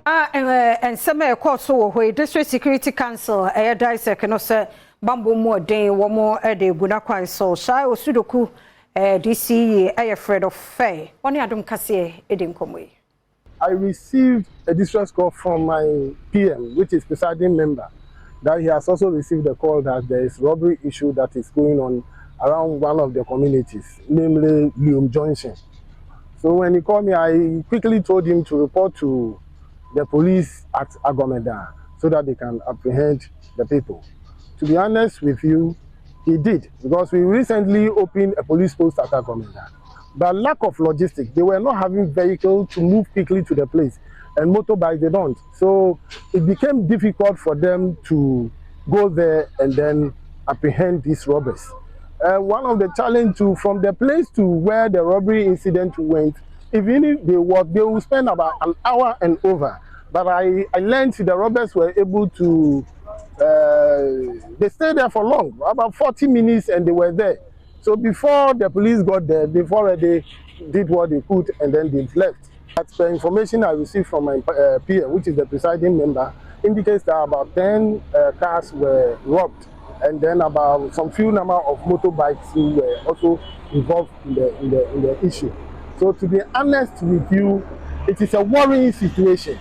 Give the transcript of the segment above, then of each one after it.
And some court so where District Security Council DISEC no say bambo more den wo more de gunakwan so Shai Osudoku DCE afraid of fair. One Adom Kasee edin komo. I received a distress call from my PM, which is presiding member, that he has also received a call that there is robbery issue that is going on around one of the communities, namely Lium Junction. So when he called me, I quickly told him to report to the police at Agomeda so that they can apprehend the people. To be honest with you, he did, because we recently opened a police post at Agomeda. But lack of logistics, they were not having vehicles to move quickly to the place, and motorbikes they don't. So it became difficult for them to go there and then apprehend these robbers. One of the challenges from the place to where the robbery incident went, even if they walk, they will spend about an hour and over. But I learned the robbers were able to, they stayed there for long, about 40 minutes, and they were there. So before the police got there, they've already did what they could, and then they left. That's the information I received from my PM, which is the presiding member, indicates that about 10 cars were robbed, and then about some few number of motorbikes who were also involved in the issue. So to be honest with you, it is a worrying situation,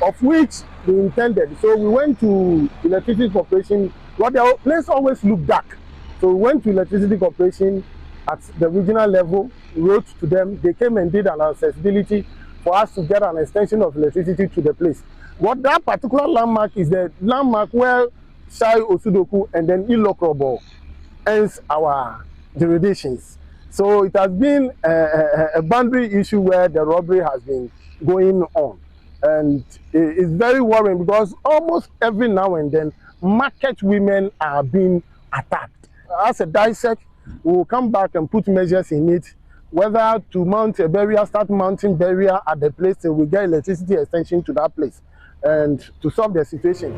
of which we intended. So we went to Electricity Corporation. Well, the place always looked dark. So we went to Electricity Corporation at the regional level, wrote to them. They came and did an accessibility for us to get an extension of electricity to the place. What that particular landmark is, the landmark where Shai Osudoku and then Ilokrobo ends our degradations. So it has been a boundary issue where the robbery has been going on. And it's very worrying, because almost every now and then market women are being attacked. As a DISEC, we will come back and put measures in it, whether to mount a barrier, start mounting barrier at the place till we get electricity extension to that place, and to solve the situation.